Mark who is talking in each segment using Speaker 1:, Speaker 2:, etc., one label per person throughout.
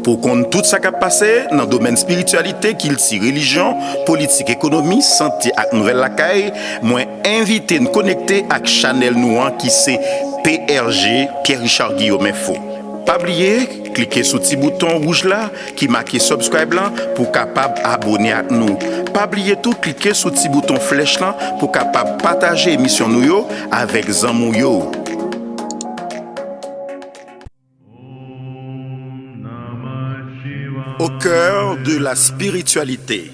Speaker 1: Pour qu'on tout ça qui a passé dans le domaine spiritualité, qu'il si religion, politique, économie, santé et nouvelle lacaille, moi invité nous connecter avec Chanel Nouan qui c'est PRG Pierre-Richard Guillaume Info. Pas oublier, cliquez sur le petit bouton rouge là qui marque subscribe là pour capable abonner à nous. Pas oublier tout, cliquez sur le petit bouton flèche là pour capable partager l'émission nous yo avec Zamou yo. Au cœur de la spiritualité,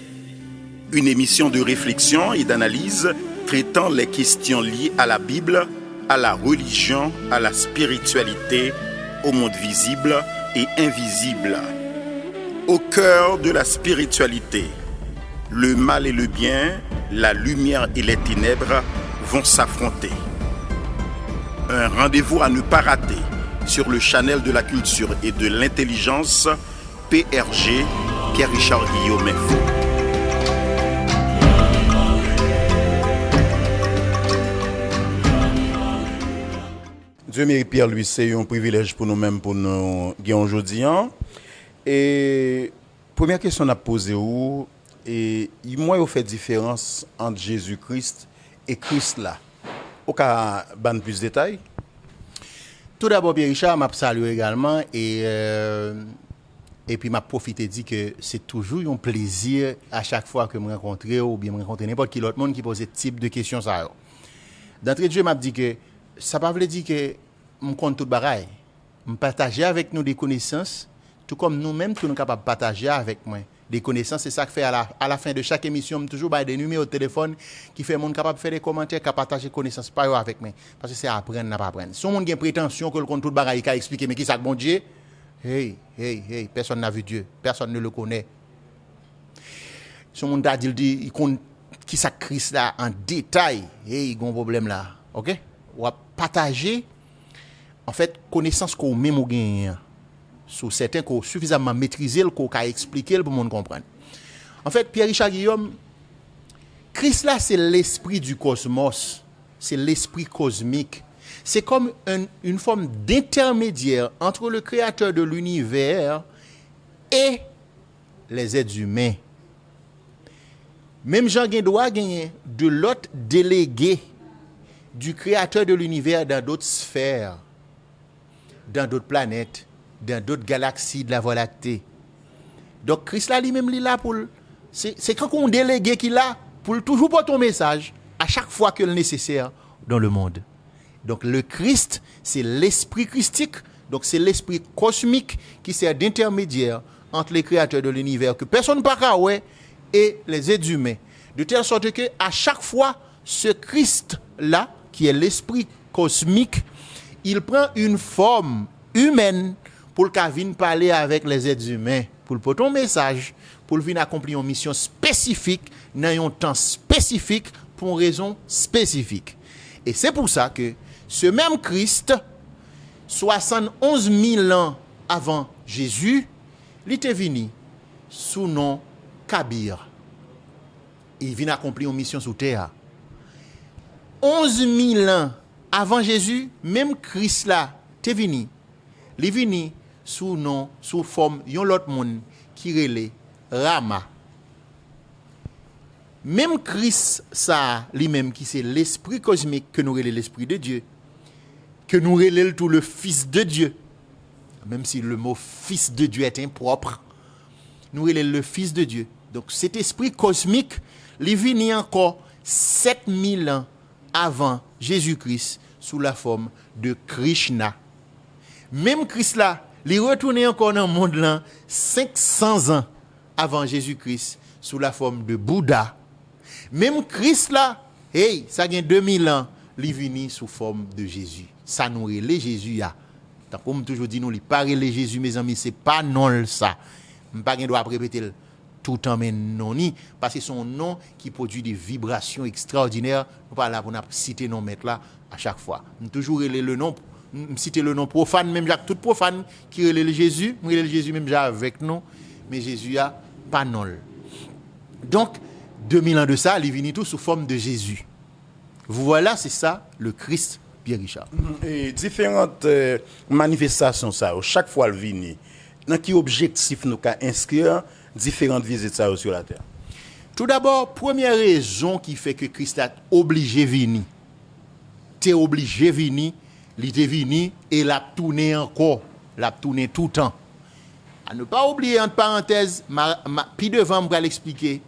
Speaker 1: une émission de réflexion et d'analyse traitant les questions liées à la Bible, à la religion, à la spiritualité, au monde visible et invisible. Au cœur de la spiritualité, le mal et le bien, la lumière et les ténèbres vont s'affronter. Un rendez-vous à ne pas rater sur le channel de la culture et de l'intelligence PRG Pierre-Richard Guillaume Info. Dieu mérite Pierre lui, c'est un privilège pour nous-mêmes pour nous gagner aujourd'hui. Et première question à poser où et moi il fait différence entre Jésus-Christ et Christ là. Au cas ban plus de détails.
Speaker 2: Tout d'abord Pierre-Richard m'a salué également et puis m'a profité dit que c'est toujours un plaisir à chaque fois que me rencontrer ou bien me rencontrer n'importe qui l'autre monde qui pose ce type de questions ça. D'entrée de jeu m'a dit que ça pas veut dire que me compte tout bagaille. Me partager avec nous des connaissances tout comme nous-mêmes nous capables de partager avec moi des connaissances. C'est ça que fait à la fin de chaque émission toujours des numéros de téléphone qui fait monde capable de faire des commentaires, capable de partager connaissances par avec moi parce que c'est apprendre n'a pas apprendre. Si on a prétention que le compte tout bagaille qu'a expliquer mais qui ça bon Dieu. Hey, personne n'a vu Dieu, personne ne le connaît. Si on a dit il compte qui ça Christ là en détail, il y a un problème là. OK? On va partager en fait connaissance qu'on même ou gagne sur certains qu'on suffisamment maîtriser le qu'on expliquer pour monde comprendre. En fait Pierre-Richard Guillaume Christ là c'est l'esprit du cosmos, c'est l'esprit cosmique. C'est comme une forme d'intermédiaire entre le créateur de l'univers et les êtres humains. Même Jean doit gagner de l'autre délégué du créateur de l'univers dans d'autres sphères, dans d'autres planètes, dans d'autres galaxies de la Voie lactée. Donc Christ là lui-même là pour c'est quand on délégué qu'il a pour toujours porter un message à chaque fois que le nécessaire dans le monde. Donc le Christ, c'est l'esprit christique, donc c'est l'esprit cosmique qui sert d'intermédiaire entre les créateurs de l'univers que personne ne peut voir et les êtres humains. De telle sorte que à chaque fois, ce Christ-là, qui est l'esprit cosmique, il prend une forme humaine pour qu'il vienne parler avec les êtres humains, pour le porter un message, pour venir accomplir une mission spécifique, dans un temps spécifique, pour une raison spécifique. Et c'est pour ça que ce même Christ, 71 000 ans avant Jésus, il était venu sous nom Kabir. Il vient accomplir une mission sur terre. 11 000 ans avant Jésus, même Christ là, était venu. Il est venu sous nom, sous forme d'un autre monde qui relait Rama. Même Christ, ça, lui-même, qui c'est l'esprit cosmique que nous relève l'esprit de Dieu, que nous relève tout le Fils de Dieu, même si le mot Fils de Dieu est impropre, nous relève le Fils de Dieu. Donc cet esprit cosmique, il vient encore 7000 ans avant Jésus-Christ sous la forme de Krishna. Même Christ là, il retourne encore dans le monde là 500 ans avant Jésus-Christ sous la forme de Bouddha. Même Christ là, ça gagne 2000 ans, il vient sous forme de Jésus. Ça nous relève Jésus là. Comme toujours dit nous, il pas relève Jésus mes amis, c'est pas non ça. On pas doit répéter tout le temps mais non ni parce que son nom qui produit des vibrations extraordinaires. On pas là pour citer nos maîtres là à chaque fois. On toujours relève le nom, citer le nom profane même Jacques tout profane qui relève Jésus, relève Jésus même avec nous, mais Jésus a pas non. Donc 2000 ans de ça, il vient tout sous forme de Jésus. Voilà, c'est ça le Christ Pierre-Richard.
Speaker 1: Et différentes manifestations ça, chaque fois il vient dans qui objectif nous qu'a inscrire différentes visites ça sur la terre.
Speaker 2: Tout d'abord, première raison qui fait que Christ a obligé venir. T'es obligé venir, il était venu et l'a tourné encore, l'a tourné tout le temps. À ne pas oublier entre parenthèses, puis devant je vais l'expliquer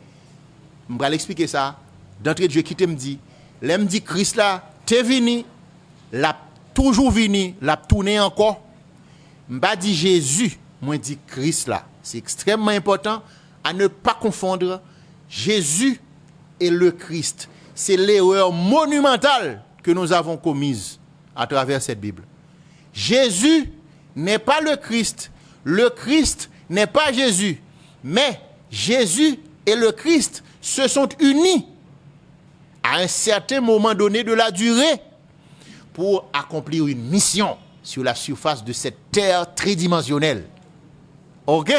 Speaker 2: ça. D'entrée de Dieu qui te me dit, l'aime dit Christ là, t'es venu, l'a toujours venu, l'a tourné encore. M'pas dit Jésus, moi dit Christ là. C'est extrêmement important à ne pas confondre Jésus et le Christ. C'est l'erreur monumentale que nous avons commise à travers cette Bible. Jésus n'est pas le Christ. Le Christ n'est pas Jésus. Mais Jésus et le Christ se sont unis à un certain moment donné de la durée pour accomplir une mission sur la surface de cette terre tridimensionnelle. OK?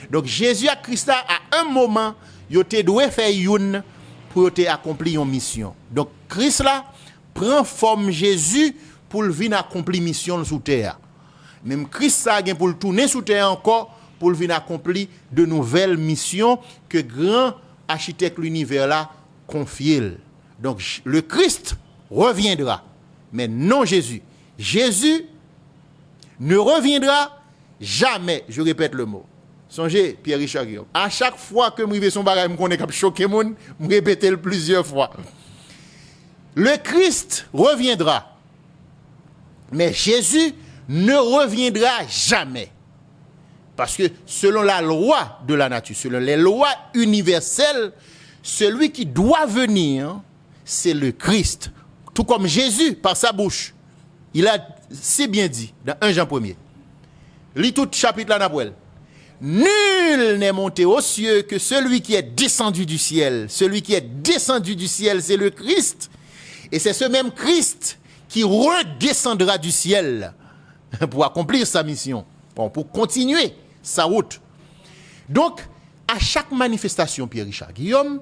Speaker 2: Donc Jésus et Christ à un moment, il doit faire une pour accomplir une mission. Donc Christ là prend forme Jésus pour venir accomplir une mission sur terre. Même Christ ça pour le tourner sur terre encore pour venir accomplir de nouvelles missions que grand architecte l'univers là confie. Donc le Christ reviendra, mais non Jésus. Jésus ne reviendra jamais, je répète le mot. Songez, Pierre-Richard Guillaume, à chaque fois que je son bagage, je connais comme choqué moun, je répète le plusieurs fois. Le Christ reviendra, mais Jésus ne reviendra jamais. Parce que selon la loi de la nature, selon les lois universelles, celui qui doit venir, c'est le Christ. Tout comme Jésus, par sa bouche, il a si bien dit, dans 1 Jean 1er. Lis tout chapitre là, Napoël. Nul n'est monté aux cieux que celui qui est descendu du ciel. Celui qui est descendu du ciel, c'est le Christ. Et c'est ce même Christ qui redescendra du ciel pour accomplir sa mission, pour continuer sa route. Donc, à chaque manifestation, Pierre-Richard Guillaume,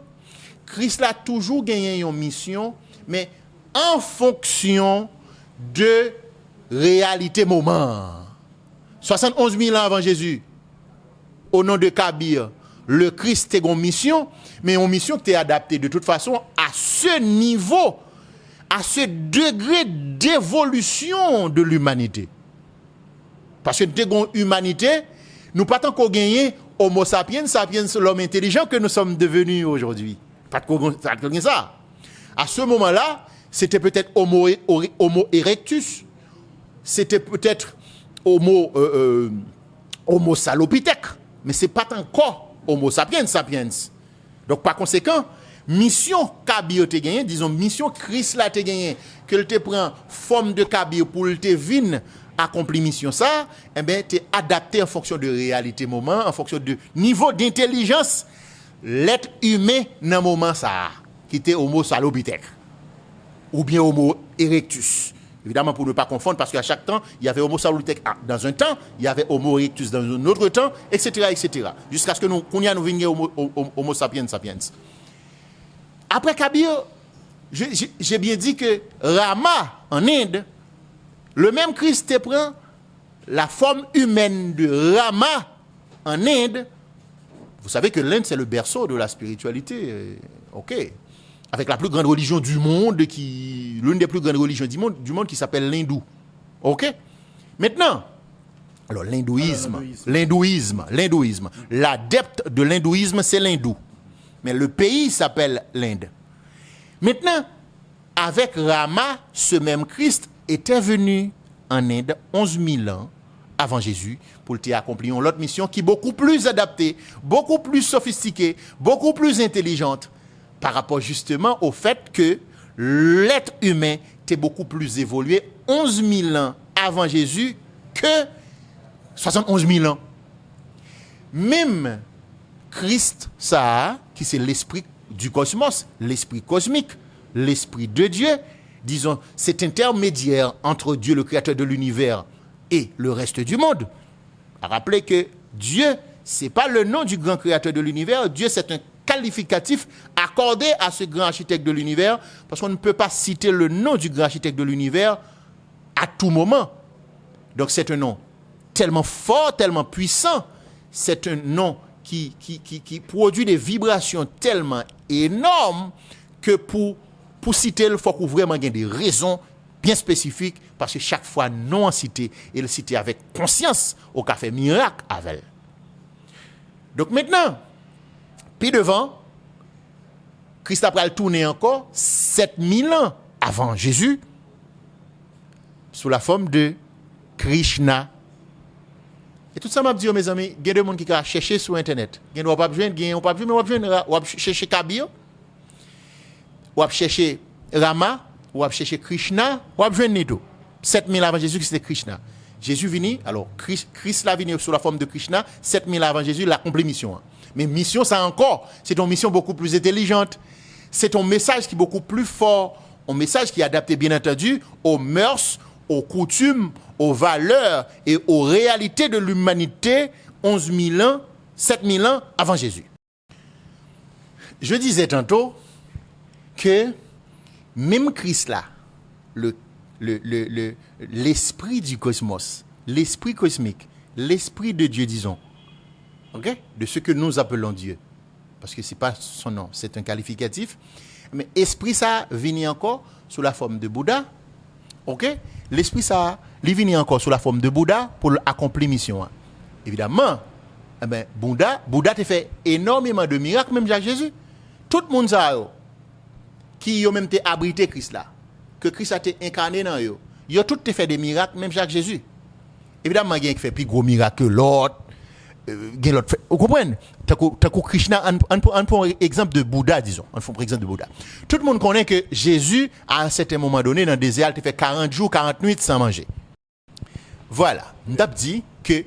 Speaker 2: Christ a toujours gagné une mission, mais en fonction de réalité moment. 71 000 ans avant Jésus, au nom de Kabir, le Christ a une mission, mais une mission qui est adaptée de toute façon à ce niveau, à ce degré d'évolution de l'humanité. Parce que nous avons une humanité, nous pas tant qu'on gagne Homo sapiens, sapiens, l'homme intelligent que nous sommes devenus aujourd'hui. Pas de ça. À ce moment-là, c'était peut-être Homo erectus, c'était peut-être Homo salopithèque, mais ce n'est pas encore Homo sapiens, sapiens. Donc par conséquent, mission Kabir te gagné, disons mission Christ là te gagné, que te prend forme de Kabir pour te venir accomplir mission ça, eh ben tu es adapté en fonction de réalité moment, en fonction de niveau d'intelligence l'être humain dans moment ça qui était Homo salopithèque ou bien Homo erectus. Évidemment pour ne pas confondre parce qu'à chaque temps, il y avait Homo salopithèque dans un temps, il y avait Homo erectus dans un autre temps, etc. Jusqu'à ce que nous venions Homo sapiens sapiens. Après Kabir, j'ai bien dit que Rama en Inde, le même Christ prend la forme humaine de Rama en Inde. Vous savez que l'Inde, c'est le berceau de la spiritualité. OK. Avec la plus grande religion du monde, l'une des plus grandes religions du monde qui s'appelle l'hindou. OK. Maintenant, alors l'hindouisme. L'adepte de l'hindouisme, c'est l'hindou. Mais le pays s'appelle l'Inde. Maintenant, avec Rama, ce même Christ était venu en Inde 11 000 ans avant Jésus pour accomplir l'autre mission qui est beaucoup plus adaptée, beaucoup plus sophistiquée, beaucoup plus intelligente par rapport justement au fait que l'être humain était beaucoup plus évolué 11 000 ans avant Jésus que 71 000 ans. Même Christ, ça, qui c'est l'esprit du cosmos, l'esprit cosmique, l'esprit de Dieu, disons, cet intermédiaire entre Dieu, le créateur de l'univers, et le reste du monde. Rappelez que Dieu, ce n'est pas le nom du grand créateur de l'univers. Dieu, c'est un qualificatif accordé à ce grand architecte de l'univers, parce qu'on ne peut pas citer le nom du grand architecte de l'univers à tout moment. Donc c'est un nom tellement fort, tellement puissant. C'est un nom qui produit des vibrations tellement énormes que pour citer, il faut qu'on vraiment ait des raisons bien spécifiques, parce que chaque fois, non en cité, il cité avec conscience au café miracle avec elle. Donc maintenant, puis devant, Christ a tourné encore 7000 ans avant Jésus, sous la forme de Krishna. Et tout ça m'a dit, mes amis, il y a des gens qui ont cherché sur Internet. Il y a des gens qui ont cherché Kabir, ou cherché Rama, ou cherché Krishna, ou cherché tout. 7000 avant Jésus, c'était Krishna. Jésus venu, alors Christ l'a venu sous la forme de Krishna, 7000 avant Jésus, il a accompli mission. Mais mission, ça encore, c'est une mission beaucoup plus intelligente. C'est un message qui est beaucoup plus fort, un message qui est adapté, bien entendu, aux mœurs, aux coutumes, aux valeurs et aux réalités de l'humanité 11 000 ans, 7 000 ans avant Jésus. Je disais tantôt que même Christ là, l'esprit du cosmos, l'esprit cosmique, l'esprit de Dieu, disons, okay? De ce que nous appelons Dieu, parce que ce n'est pas son nom, c'est un qualificatif, mais esprit ça vient encore sous la forme de Bouddha, ok? L'esprit ça, il vient encore sous la forme de Bouddha pour accomplir mission. Évidemment, eh ben, Bouddha t'a fait énormément de miracles, même Jacques Jésus. Tout le monde ça, qui a même abrité Christ là, que Christ a été incarné dans eux, ils ont tous fait des miracles, même Jacques Jésus. Évidemment, il y a qui fait plus gros miracles que l'autre. Vous comprenez? T'as Krishna, on prend exemple de Bouddha, disons. On prend exemple de Bouddha. Tout le monde connaît que Jésus, à un certain moment donné, dans le désert, il fait 40 jours, 40 nuits sans manger. Voilà. On a dit que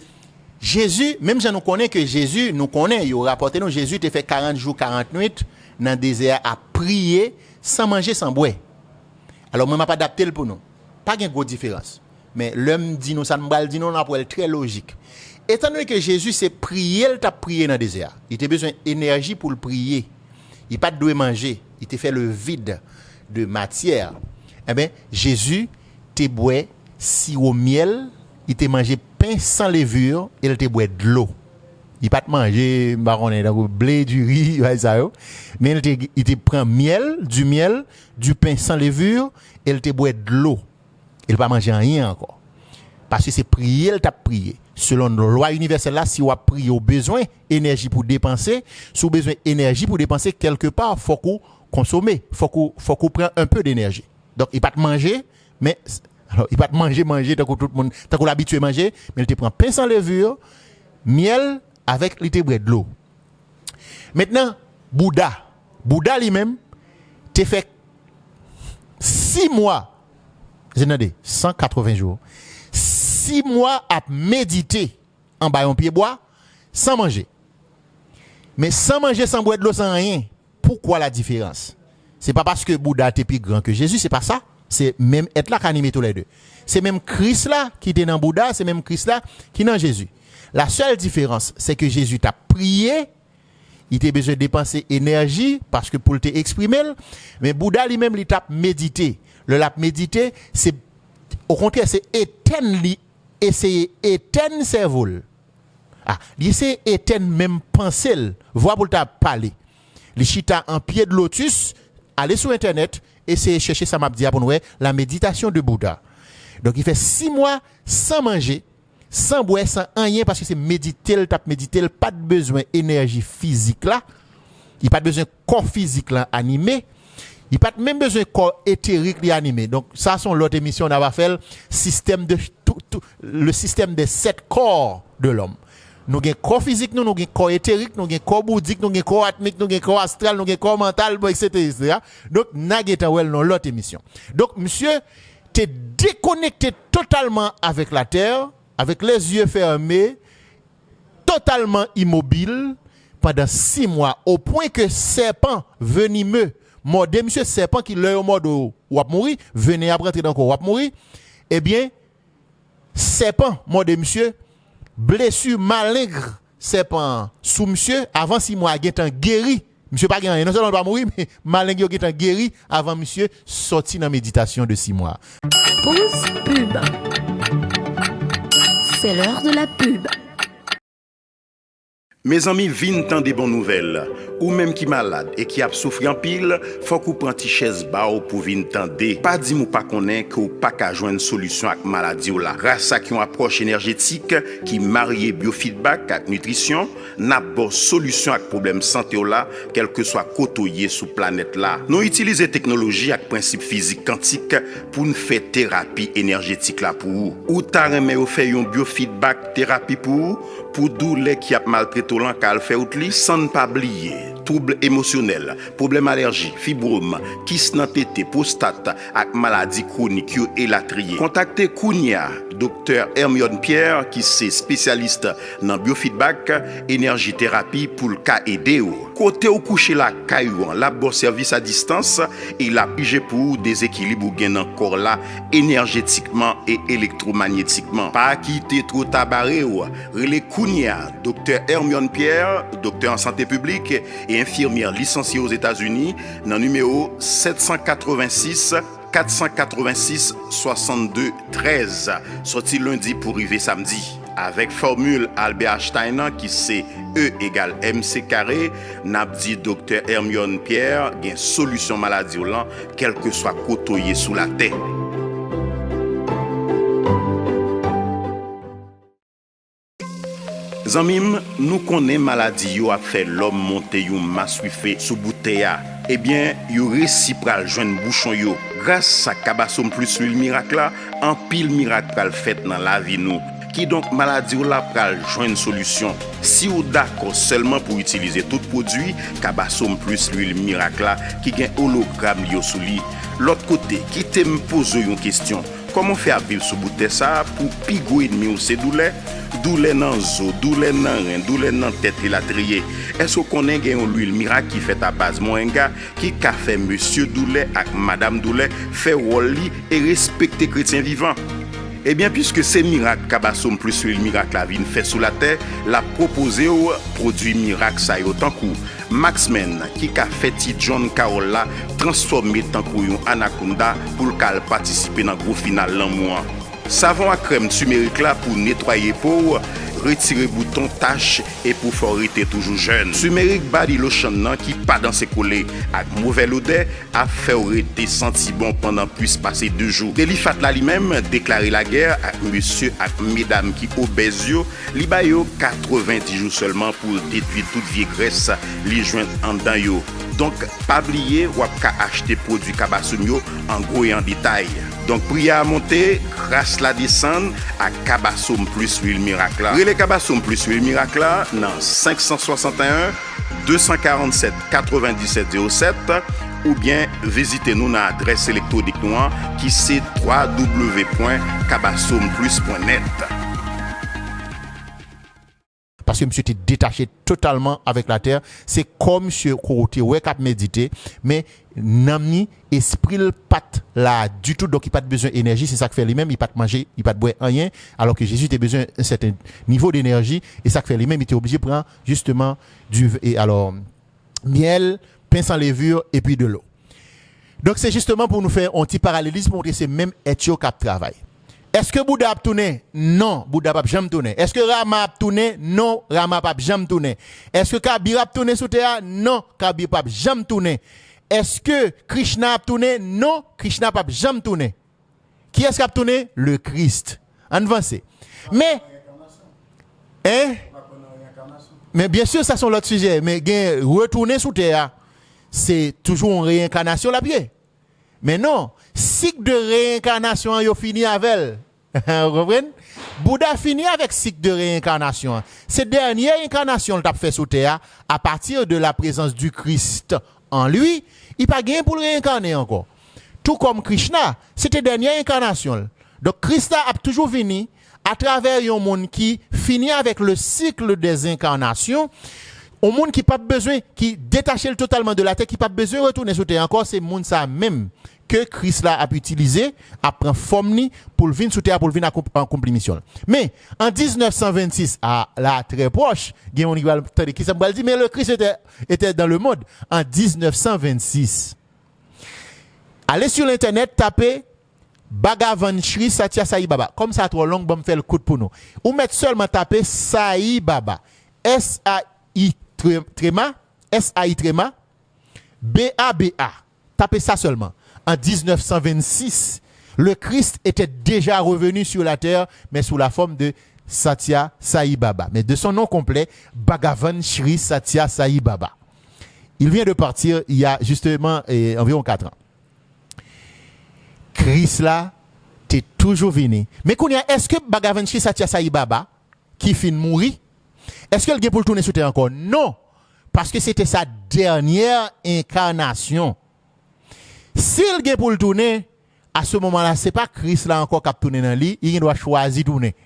Speaker 2: Jésus, même si nous connaissons que Jésus, nous connaissons, il a rapporté nous, Jésus a fait 40 jours, 40 nuits dans le désert à prier sans manger, sans boire. Alors, moi, je ne vais pas adapter pour nous. Pas de grosse différence. Mais l'homme dit nous, ça nous dit nous, on a très logique. Étant donné que Jésus s'est prié, il t'a prié dans le désert. Il a besoin d'énergie pour le prier. Il n'a pas de manger. Il t'a fait le vide de matière. Eh bien, Jésus t'a boit sirop miel, il t'a mangé pain sans levure et il t'a boit de l'eau. Il n'a pas de manger blé, du riz, mais il te prend du miel, du pain sans levure et il te boit de l'eau. Il n'a pas mangé rien encore. Parce que c'est prier, il t'a prié. Selon nos lois universelles là, si on a prié au besoin énergie pour dépenser, si on a besoin d'énergie pour dépenser quelque part, faut qu'on consomme, faut qu'on prenne un peu d'énergie. Donc il pas te manger, mais alors il pas te manger tant que tout le monde, tant qu'on l'habitué à manger, mais il te prend pain sans levure, miel avec de l'eau. Maintenant, Bouddha lui-même te fait 6 mois, 180 jours. 6 mois à méditer en bas un pied bois sans manger. Mais sans manger, sans boire de l'eau, sans rien. Pourquoi la différence? C'est pas parce que Bouddha était plus grand que Jésus, c'est pas ça. C'est même être là qui anime tous les deux. C'est même Christ là qui était dans Bouddha, c'est même Christ là qui est dans Jésus. La seule différence, c'est que Jésus t'a prié, il t'a besoin de dépenser énergie parce que pour t'exprimer, mais Bouddha lui-même il t'a médité. Le lap méditer, c'est au contraire, c'est essayer d'éteindre cerveau. Ah, essayer d'éteindre même pensée, voir pour t'a parler. Les chita en pied de lotus, aller sur internet, essayer de chercher ça m'a dit pour nous la méditation de Bouddha. Donc il fait 6 mois sans manger, sans boire, sans rien parce que c'est méditer, pas de besoin d'énergie physique là. Il pas de besoin de corps physique là animé. Il n'y a pas même besoin de corps éthérique li animé. Donc, ça, c'est l'autre émission, on va faire le système des 7 corps de l'homme. Nous avons corps physique, nous avons corps éthérique, nous avons corps bouddhique, nous avons corps atmique, nous avons corps astral, nous avons corps mental, etc. Donc, nous avons l'autre émission. Donc, monsieur, tu es déconnecté totalement avec la terre, avec les yeux fermés, totalement immobile, pendant 6 mois, au point que serpent venimeux, mordé monsieur serpent qui leur mord ou a mourir, venez après rentrer dans le corps ou a mourir, eh bien, serpent mordé monsieur, blessure malingre serpent sous monsieur, avant 6 mois, il est guéri. Monsieur pas gagné, non seulement pas mourir, mais malingre il est guéri avant monsieur sorti dans méditation de 6 mois.
Speaker 3: Pause pub. C'est l'heure de la pub.
Speaker 1: Mes amis, vin tant des bonnes nouvelles. Ou même qui malade et qui a souffert en pile, faut qu'on prenne une chaise bao pour vin tande. Pas dit mou pas connaît que ou pas qu'à joindre solution avec maladie ou là. Grâce à une approche énergétique qui marie biofeedback avec nutrition, n'a bon solution avec problème santé ou là, quel que soit côtoyé sous planète là. Nous utilisons technologie avec principe physique quantique pour nous faire thérapie énergétique là pour vous. Ou t'as remis ou fait une biofeedback thérapie pour douleur qui a maltraité l'an qu'elle fait outli sans ne pas oublier. Troubles émotionnels, problèmes allergiques, fibrome, kyste dans tété, prostate avec maladie chronique et la trier. Contactez Kounia, docteur Hermione Pierre qui est spécialiste dans biofeedback, énergie thérapie pour le cas aider. Côté ou coucher la caillou, la bon service à distance et la pige pour déséquilibre ou gain encore là énergétiquement et électromagnétiquement. Pas quitter trop tabaré ou relais Kounia, docteur Hermione Pierre, docteur en santé publique et infirmière licenciée aux États-Unis, dans le numéro 786 486 62 13, sorti lundi pour arriver samedi. Avec formule Albert Einstein qui c'est E égale MC carré, n'a dit docteur Hermione Pierre, gain solution maladie ou lan, quel que soit côtoyé sous la terre. Zanmim, nous connaissons maladie yo a fait l'homme monter yon massuifé sous bouteille. Eh bien, yo réussi pral joindre bouchon yo. Grâce à Kabassom plus l'huile miracle là, en pile miracle pral fait dans la vie nous. Qui donc maladie ou la pral joindre solution. Si ou d'accord seulement pour utiliser tout produit, Kabassom plus l'huile miracle là, qui gagne hologramme yo sous li. L'autre côté, qui te me pose une question. Comment faire vivre sous bouteille ça pour pigo ennemi ou c'est douleur? Douleur dans zo, douleur dans rein, douleur dans tête et la trier. Est-ce qu'on connaît une huile miracle qui fait à base moringa qui a fait monsieur douleur avec madame douleur fait rôle et respecter chrétien vivant? Eh bien, puisque c'est miracle Kabassom plus huile miracle la vie fait sous la terre, la proposer au produit miracle ça y autant coup. Maxmen qui a fait John Carola transformé tant couillon anaconda pour qu'elle participer dans gros final l'an mois. Savon à crème turmeric là pour nettoyer peau, retirer bouton tache et pour faire rester toujours jeune. Turmeric body lotion qui pas dans ses collés avec mauvaise odeur a fait rester senti bon pendant plus passer 2 jours. Delifat là lui-même déclaré la guerre à monsieur et mesdames qui obèses yo, li ba yo 90 jours seulement pour détruire toute vieille graisse li joindre en dedans yo. Donc pas oublier ou ka acheter produit Kabassom yo en gros et en détail. Donc prière à monter, grâce la descendre à Kabassom plus huile miracle. Relais Kabassom plus huile miracle dans 561 247 97 07 ou bien visitez-nous dans l'adresse électronique qui c'est www.kabassomplus.net.
Speaker 2: Parce que monsieur était détaché totalement avec la terre. C'est comme monsieur Koroté, ouais, cap méditer, mais namni esprit le pat là du tout, donc il pas de besoin d'énergie, c'est ça que fait lui-même, il pas de manger, il pas de boire rien, alors que Jésus a besoin d'un certain niveau d'énergie, et ça que fait lui-même, il était obligé de prendre justement miel, pain sans levure et puis de l'eau. Donc c'est justement pour nous faire un petit parallélisme pour montrer que c'est même Etio qui travaille. Est-ce que Bouddha a tourné? Non, Bouddha n'a jamais tourné. Est-ce que Rama a tourné? Non, Rama n'a jamais tourné. Est-ce que Kabir a tourné sous terre? Non, Kabir n'a jamais tourné. Est-ce que Krishna a tourné? Non, Krishna n'a jamais tourné. Qui est-ce qui a tourné? Le Christ. Avancez. Mais, mais bien sûr, ça sont l'autre sujet. Mais retourner sous terre, c'est toujours une réincarnation la pied. Mais non, cycle de réincarnation, il fini avec elle. Vous comprenez? Bouddha finit avec cycle de réincarnation. Cette dernière incarnation qu'il a fait sous terre, à partir de la présence du Christ en lui, il n'a pas gagné pour le réincarner encore. Tout comme Krishna, c'était dernière incarnation. Donc Christ a toujours venu à travers un monde qui finit avec le cycle des incarnations. Un monde qui n'a pas besoin, qui détache totalement de la terre, qui n'a pas besoin de retourner sur terre encore, c'est le monde ça même que Christ a utilisé, a pris forme pour venir sur terre, pour venir accomplir mission. Mais en 1926, à la très proche, qui dit, mais le Christ était dans le monde. En 1926, allez sur l'internet, tapez Bhagavan Shri Satya Sai Baba. Comme ça trop long, bon me faire le coup pour nous. Ou mettre seulement taper Sai Baba. S-A-I tréma, S-A-I tréma, B-A-B-A. Tapez ça seulement. En 1926, le Christ était déjà revenu sur la terre, mais sous la forme de Satya Sai Baba. Mais de son nom complet, Bhagavan Shri Satya Sai Baba. Il vient de partir il y a justement environ 4 ans. Christ là, t'es toujours venu. Mais est-ce que Bhagavan Shri Satya Sai Baba, qui finit de mourir, est-ce qu'elle est pour le tourner sur terre encore? Non. Parce que c'était sa dernière incarnation. S'il est pour le tourner, à ce moment-là, ce n'est pas Christ là encore qui a tourné dans lui, il doit choisir de tourner.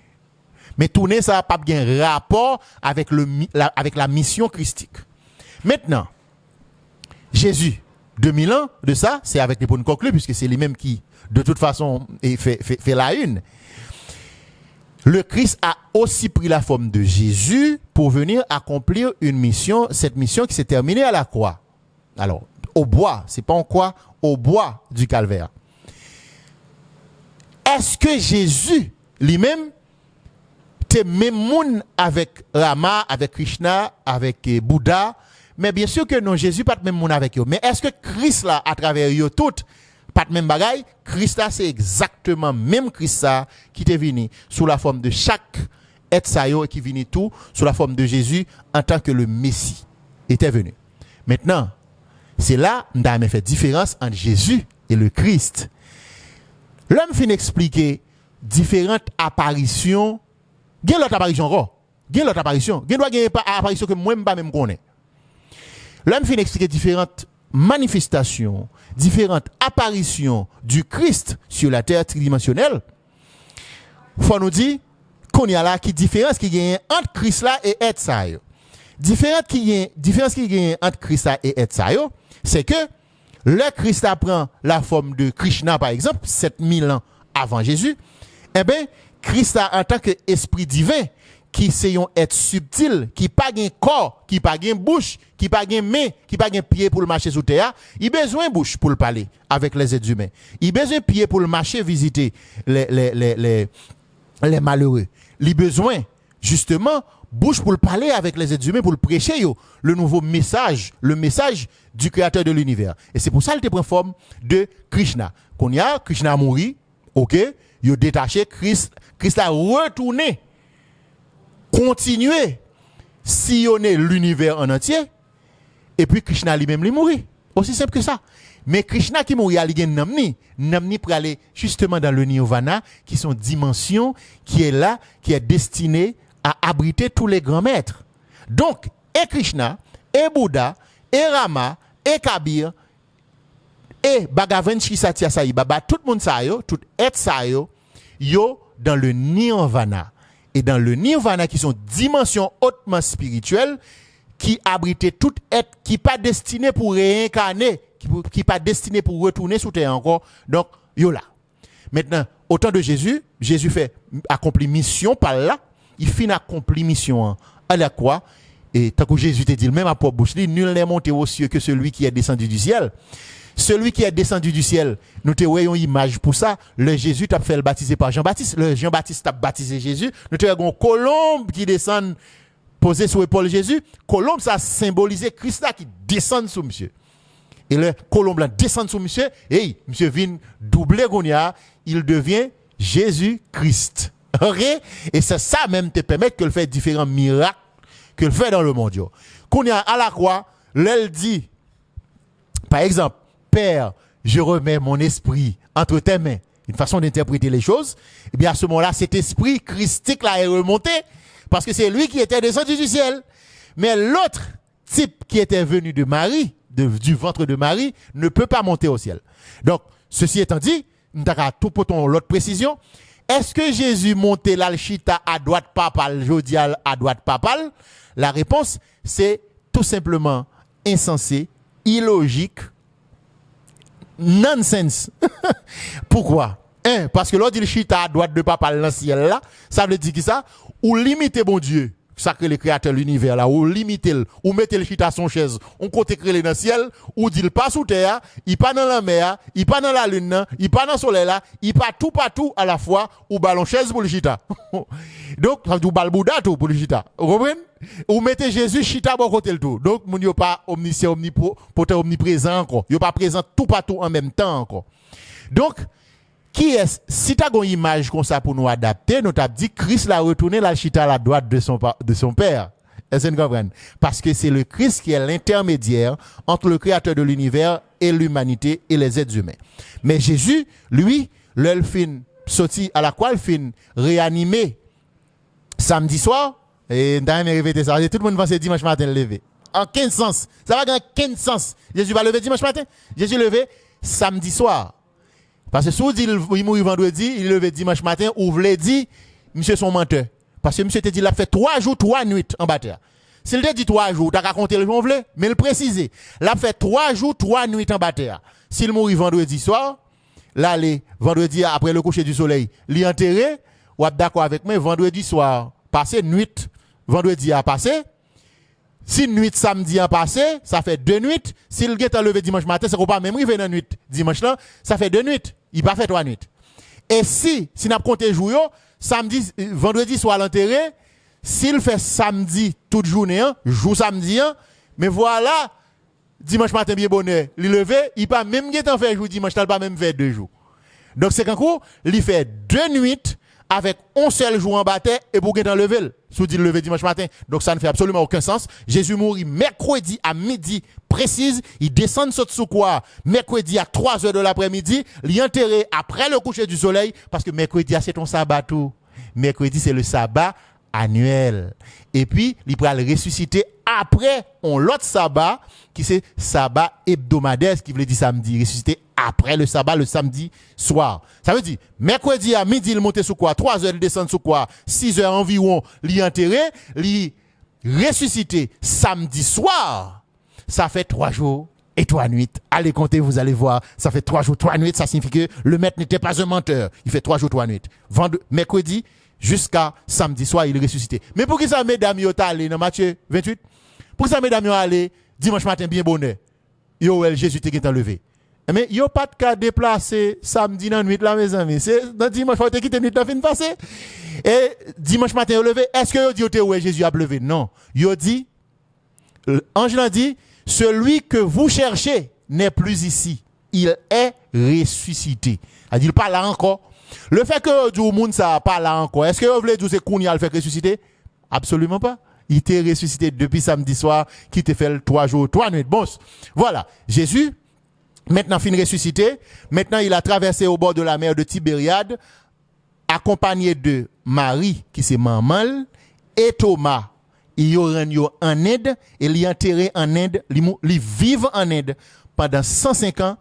Speaker 2: Mais tourner, ça n'a pas de rapport avec, avec la mission christique. Maintenant, Jésus, 2000 ans de ça, c'est avec les bonnes conclus, puisque c'est lui-même qui, de toute façon, fait la une. Le Christ a aussi pris la forme de Jésus pour venir accomplir une mission, cette mission qui s'est terminée à la croix. Alors, au bois, c'est pas en croix, au bois du calvaire. Est-ce que Jésus lui-même était même monde avec Rama, avec Krishna, avec Bouddha? Mais bien sûr que non, Jésus pas de même monde avec eux. Mais est-ce que Christ là, à travers eux toutes, pas de même bagaille? Christ là, c'est exactement même Christ là qui est venu sous la forme de chaque être saillot et qui vient tout sous la forme de Jésus en tant que le Messie était venu. Maintenant, c'est là qu'on a fait différence entre Jésus et le Christ. L'homme fin expliquer différentes apparitions. Il y a l'autre apparition, il y a l'autre apparition. Il y a une apparition que moi-même pas même connais. L'homme fin expliquer différentes manifestations, différentes apparitions du Christ sur la terre tridimensionnelle. Faut nous dire qu'on y a là qui différence qui gagne entre Christ là et être ça. Différence qui gagne entre Christ là et être ça, c'est que le Christ prend la forme de Krishna par exemple 7000 ans avant Jésus. Eh bien, Christ en tant que esprit divin qui c'est un être subtil, qui pas un corps, qui pas une bouche, qui pas une main, qui pas un pied pour le marcher sous terre, il besoin bouche pour le parler avec les êtres humains. Il besoin pied pour le marcher visiter les malheureux. Il besoin justement bouche pour le parler avec les êtres humains pour le prêcher le nouveau message, le message du créateur de l'univers. Et c'est pour ça qu'il prend forme de Krishna. Qu'on y a Krishna mouri, OK, il a détaché Christ a retourné continuer sillonner l'univers en entier et puis Krishna lui-même lui mourit. Aussi simple que ça. Mais Krishna qui mourit, il y a namni pour aller justement dans le nirvana qui sont dimensions qui est là, qui est destiné à abriter tous les grands maîtres. Donc, et Krishna, et Bouddha, et Rama, et Kabir, et Bhagavan Shri Satya Sai Baba, tout le monde ça yo, tout être ça yo dans le nirvana. Et dans le nirvana qui sont dimensions hautement spirituelles qui abritent tout être qui pas destiné pour réincarner, qui pas destiné pour retourner sous terre encore. Donc, yo là. Maintenant, au temps de Jésus, Jésus fait accompli mission par là, il finit accompli mission à la croix. Et tant que Jésus te dit, même à propre bouche, nul n'est monté aux cieux que celui qui est descendu du ciel. Celui qui est descendu du ciel, nous te voyons une image pour ça. Le Jésus t'a fait le baptiser par Jean-Baptiste. Le Jean-Baptiste t'a baptisé Jésus. Nous te voyons colombe qui descend posé sur l'épaule Jésus. Colombe, ça symbolisait Christ là qui descend sous monsieur. Et le colombe là descend sous monsieur. Et monsieur vient doubler Gounia. Il devient Jésus-Christ. OK? Et c'est ça même te permet que le fait différents miracles que le fait dans le monde. Qu'on y a à la croix, l'elle dit, par exemple, Père, je remets mon esprit entre tes mains. Une façon d'interpréter les choses. Et bien à ce moment-là, cet esprit christique là est remonté parce que c'est lui qui était descendu du ciel. Mais l'autre type qui était venu de Marie, du ventre de Marie, ne peut pas monter au ciel. Donc, ceci étant dit, nous avons tout pour ton l'autre précision. Est-ce que Jésus montait l'alchita à droite papale, jodial à droite papale? La réponse, c'est tout simplement insensé, illogique, nonsense. Pourquoi? Parce que l'autre il chita à droite de papale dans le ciel là, ça veut dire que ça, ou limiter bon Dieu,
Speaker 3: sacré le créateur de l'univers là, ou limiter, ou mettre le chita son chaise, on côté créé dans le ciel, ou dit pas sous terre, il pas dans la mer, il pas dans la lune, il pas dans le soleil là, il pas tout partout à la fois, ou ballon chaise pour le chita. Donc, ça veut dire bal Bouddha tout pour le chita. Vous comprenez? Ou mettez Jésus chita bon côté le tout. Donc, mon yo pas omniscient, omnipotent, omniprésent encore. Yo pas présent tout partout en même temps encore. Donc, qui est, si tu as une image comme ça pour nous adapter, nous t'as dit Christ l'a retourné la chita à la droite de son Père. Est-ce que vous comprenez? Parce que c'est le Christ qui est l'intermédiaire entre le créateur de l'univers et l'humanité et les êtres humains. Mais Jésus, lui, le fin sorti à la croix, le fin réanimé samedi soir, et d'ailleurs, répété ça. Tout le monde pense dimanche matin levé. En 15 sens. Ça va dans 15 sens. Jésus va lever dimanche matin. Jésus levé samedi soir. Parce que si vous dites il mourit vendredi, il levé dimanche matin, ou vous l'avez dit, monsieur son menteur. Parce que monsieur te dit, il a fait 3 jours, 3 nuits en bataille. S'il te dit 3 jours, tu as compté le jour, mais il précise. Il a fait 3 jours, 3 nuits en bataille. S'il mourit vendredi soir, là, vendredi après le coucher du soleil, il est enterré, ou êtes d'accord avec moi, vendredi soir, passé, nuit, vendredi a passé. Si nuit samedi a passé, ça fait 2 nuits. S'il est levé dimanche matin, c'est qu'on pas même arrivé dans la nuit dimanche là, ça fait 2 nuits. Il pas fait 3 nuits. Et si n'a compté jour, samedi, vendredi soir l'enterré, s'il fait samedi toute journée, jour samedi, mais voilà, dimanche matin bien bonheur, il levé, il pas même fait jour dimanche, il pas même fait 2 jours. Donc c'est qu'en cours, il fait 2 nuits avec un seul jour en bataille et pour qu'il lever, sous dit lever dimanche matin. Donc ça ne fait absolument aucun sens. Jésus mourit mercredi à midi précise, il descend saute sous quoi mercredi à 3h de l'après-midi, il est enterré après le coucher du soleil parce que mercredi c'est ton sabbat tout. Mercredi c'est le sabbat annuel. Et puis il pourra le ressusciter après l'autre sabbat qui c'est sabbat hebdomadaire qui veut dire samedi, ressusciter après le sabbat, le samedi soir. Ça veut dire, mercredi à midi, il monte sous quoi? 3h, il descend sous quoi? 6h environ, il enterré, il ressuscité samedi soir. Ça fait 3 jours et 3 nuits. Allez compter, vous allez voir. Ça fait 3 jours, 3 nuits. Ça signifie que le maître n'était pas un menteur. Il fait 3 jours, 3 nuits. Mercredi jusqu'à samedi soir, il est ressuscité. Mais pour qui ça, mesdames, yo allé dans Matthieu 28? Pour ça, mesdames, yo allé dimanche matin bien bonheur. Yo, Jésus t'est levé. Mais yo pas de cas déplacer samedi dans nuit là mes amis, c'est dans dimanche faut te quitter nuit là fin passer. Et dimanche matin yo levé, est-ce que yo dit yo ouais Jésus a levé? Non. Yo dit ange l'a dit celui que vous cherchez n'est plus ici, il est ressuscité. A dit il pas là encore. Le fait que du monde ça pas là encore, est-ce que vous voulez dire c'est Kounia le fait ressusciter? Absolument pas. Il était ressuscité depuis samedi soir qui te fait 3 jours, 3 nuits. Bon, voilà, Jésus maintenant, fin ressuscité. Maintenant, il a traversé au bord de la mer de Tibériade, accompagné de Marie, qui c'est maman, et Thomas. Il y a en Inde, et il est enterré en Inde, il vit en Inde pendant 105 ans.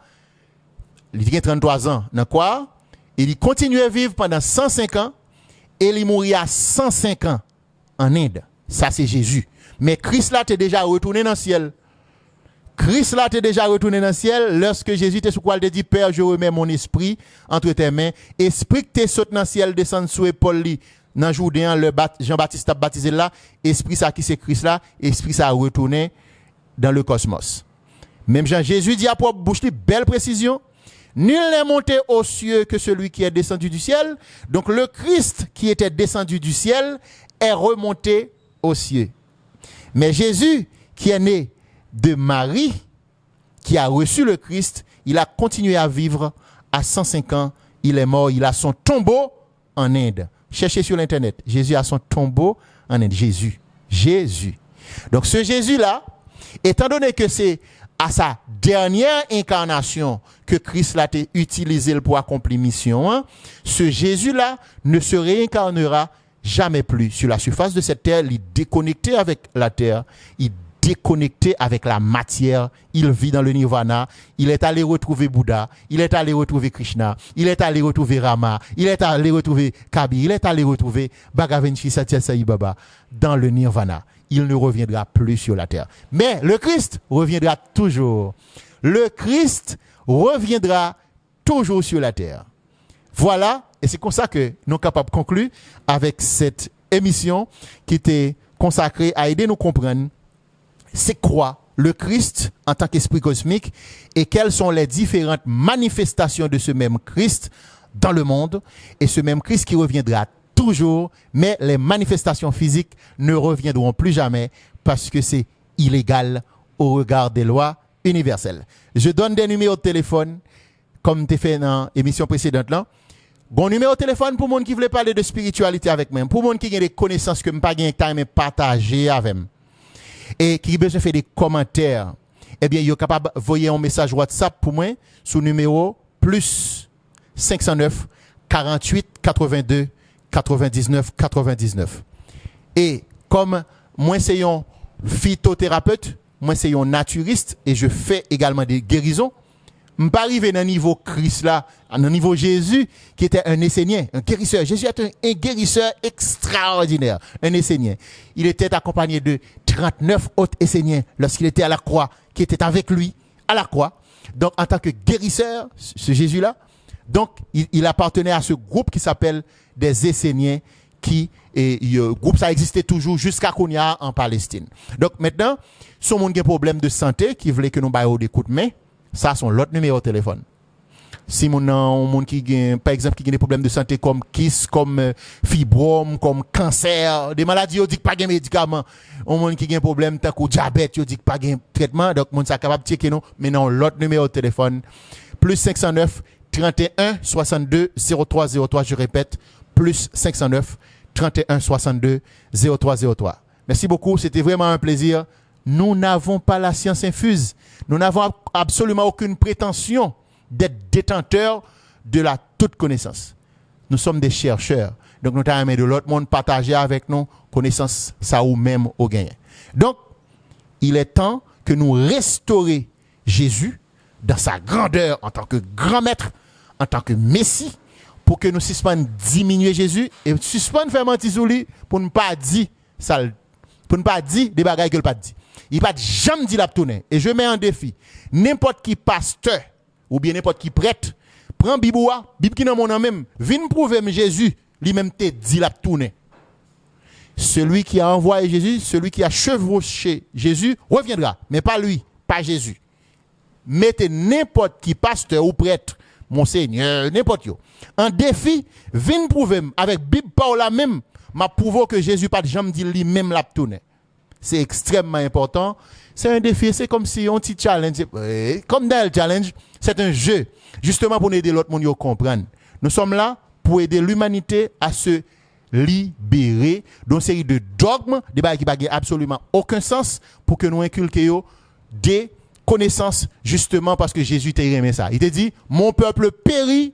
Speaker 3: Il a 33 ans. Dans quoi? Il continue à vivre pendant 105 ans, et il mourit à 105 ans en Inde. Ça, c'est Jésus. Mais Christ là, t'es déjà retourné dans le ciel. Christ là t'es déjà retourné dans le ciel lorsque Jésus t'es sous quoi il te dit Père je remets mon esprit entre tes mains, esprit que t'es sauté dans le ciel descend sous épaule li dans Jourdain le Jean-Baptiste a baptisé là, esprit ça qui c'est Christ là, esprit ça retourné dans le cosmos. Même Jean Jésus dit à propre bouche li belle précision, nul n'est monté aux cieux que celui qui est descendu du ciel. Donc le Christ qui était descendu du ciel est remonté aux cieux. Mais Jésus qui est né de Marie, qui a reçu le Christ, il a continué à vivre à 105 ans, il est mort, il a son tombeau en Inde. Cherchez sur l'internet, Jésus a son tombeau en Inde, Jésus. Donc ce Jésus-là, étant donné que c'est à sa dernière incarnation que Christ l'a utilisé pour accomplir mission, ce Jésus-là ne se réincarnera jamais plus sur la surface de cette terre, il est déconnecté avec la terre, il déconnecté avec la matière, il vit dans le nirvana, il est allé retrouver Bouddha, il est allé retrouver Krishna, il est allé retrouver Rama, il est allé retrouver Kabir, il est allé retrouver Bhagavan Sri Satya Sai Baba dans le nirvana. Il ne reviendra plus sur la terre. Mais le Christ reviendra toujours. Le Christ reviendra toujours sur la terre. Voilà, et c'est comme ça que nous sommes capables de conclure avec cette émission qui était
Speaker 2: consacrée à aider nous comprendre c'est quoi le Christ en tant qu'esprit cosmique et quelles sont les différentes manifestations de ce même Christ dans le monde et ce même Christ qui reviendra toujours, mais les manifestations physiques ne reviendront plus jamais parce que c'est illégal au regard des lois universelles. Je donne des numéros de téléphone comme tu fait dans l'émission précédente là. Bon numéro de téléphone pour monde qui veut parler de spiritualité avec moi, pour monde qui a des connaissances que pas gain time partager avec moi. Et qui besoin faire des commentaires, eh bien, vous êtes capable d'envoyer un message WhatsApp pour moi sous numéro plus 509 48 82 99 99. Et comme moi c'est un phytothérapeute, moi c'est un naturiste et je fais également des guérisons, je ne suis pas arrivé dans le niveau Christ là, dans le niveau Jésus qui était un Essénien, un guérisseur. Jésus était un guérisseur extraordinaire, un Essénien. Il était accompagné de 39 autres Esséniens lorsqu'il était à la croix, qui étaient avec lui à la croix. Donc en tant que guérisseur, ce Jésus-là, donc il appartenait à ce groupe qui s'appelle des Esséniens qui le groupe ça existait toujours jusqu'à Kounia en Palestine. Donc maintenant, si on a un problème de santé qui voulait que nous baillons des coups de main, ça sont l'autre numéro de téléphone. Si mon monde qui gagne par exemple qui a des problèmes de santé comme kyste, comme fibrome, comme cancer, des maladies on dit pas gain médicament. On monde qui gagne problème tant que diabète, on dit pas gain traitement, donc monde ça capable checker nous, mais non l'autre numéro de téléphone plus 509 31 62 03 03, je répète, plus 509 31 62 03 03. Merci beaucoup, c'était vraiment un plaisir. Nous n'avons pas la science infuse. Nous n'avons absolument aucune prétention d'être détenteurs de la toute connaissance. Nous sommes des chercheurs. Donc, nous avons de l'autre monde partager avec nous connaissance, ça ou même au gain. Donc, il est temps que nous restaurions Jésus dans sa grandeur en tant que grand maître, en tant que Messie, pour que nous suspendions diminuer Jésus et suspendre faire mentir sur lui pour ne pas dire ça, pour ne pas dire des bagailles que le pas dit. Il pas jamais dit la tourner. Et je mets en défi n'importe qui pasteur ou bien n'importe qui prêtre, prend Biboua, Bib qui dans mon nom même, viens prouver Jésus, lui-même te dit la tourner. Celui qui a envoyé Jésus, celui qui a chevauché Jésus reviendra, mais pas lui, pas Jésus. Mettez n'importe qui pasteur ou prêtre, monseigneur, n'importe qui. En défi, viens prouver avec Bible Paola même, m'a prouvé que Jésus pas jamais dit lui-même la tourner. C'est extrêmement important. C'est un défi, c'est comme si on petit challenge. Comme dans le challenge, c'est un jeu. Justement pour aider l'autre monde à comprendre. Nous sommes là pour aider l'humanité à se libérer d'une série de dogmes, des bagages qui n'ont absolument aucun sens, pour que nous inculquions des connaissances, justement parce que Jésus t'a aimé ça. Il t'a dit, mon peuple périt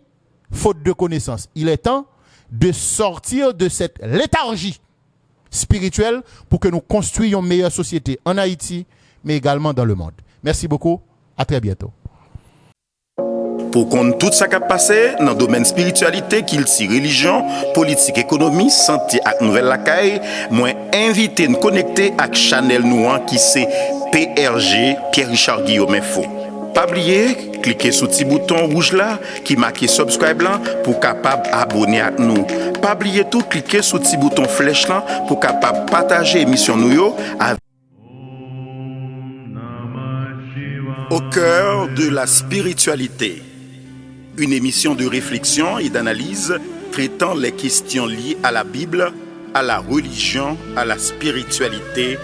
Speaker 2: faute de connaissances. Il est temps de sortir de cette léthargie spirituelle pour que nous construisions une meilleure société en Haïti, mais également dans le monde. Merci beaucoup. À très bientôt.
Speaker 1: Pour qu'on tout ça qui a passé dans le domaine spiritualité, qu'il s'y religion, politique, économie, santé et nouvelle lacaille, moi invité nous connecter avec Chanel Nouan qui c'est PRG Pierre-Richard Guillaume Info. Pas oublier, cliquez sur le petit bouton rouge là qui marque subscribe là pour capable abonner à nous. Pas oublier tout, cliquez sur le petit bouton flèche là pour capable partager l'émission nous avec Au cœur de la spiritualité. Une émission de réflexion et d'analyse traitant les questions liées à la Bible, à la religion, à la spiritualité,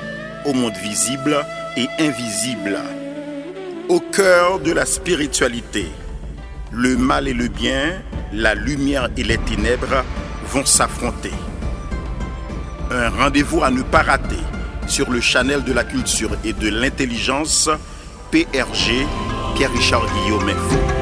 Speaker 1: au monde visible et invisible. Au cœur de la spiritualité, le mal et le bien, la lumière et les ténèbres vont s'affronter. Un rendez-vous à ne pas rater sur le channel de la culture et de l'intelligence PRG Pierre-Richard Guillaume Info.